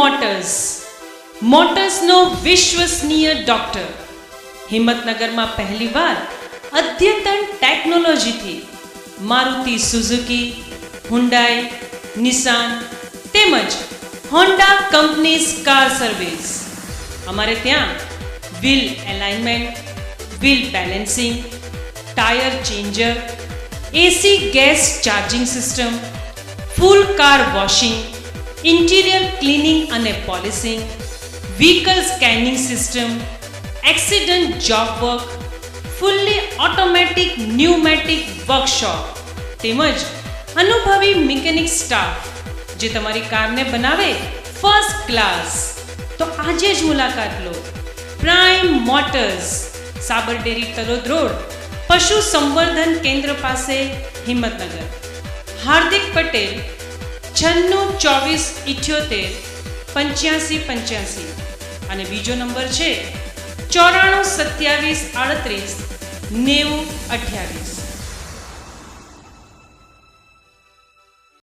Motors, મોટર્સનો વિશ્વસનીય doctor. હિંમતનગરમાં પહેલીવાર અદ્યતન ટેકનોલોજીથી મારુતિ સુઝુકી, હુન્ડાઈ, નિસાન તેમજ હોન્ડા કંપનીઝ કાર સર્વિસ. અમારે ત્યાં wheel alignment, wheel balancing, tyre changer, AC gas charging system, full car washing, interior cleaning અને polishing, vehicle scanning system, accident job work, fully automatic pneumatic workshop તેમજ અનુભવી mechanic staff જે તમારી કારને બનાવે first class. તો આજે જ મુલાકાત લો. Prime motors, Sabar dairy Talod road, પશુ સંવર્ધન કેન્દ્ર પાસે, હિંમતનગર. હાર્દિક પટેલ 9624788585 અને બીજો નંબર છે 9427389028.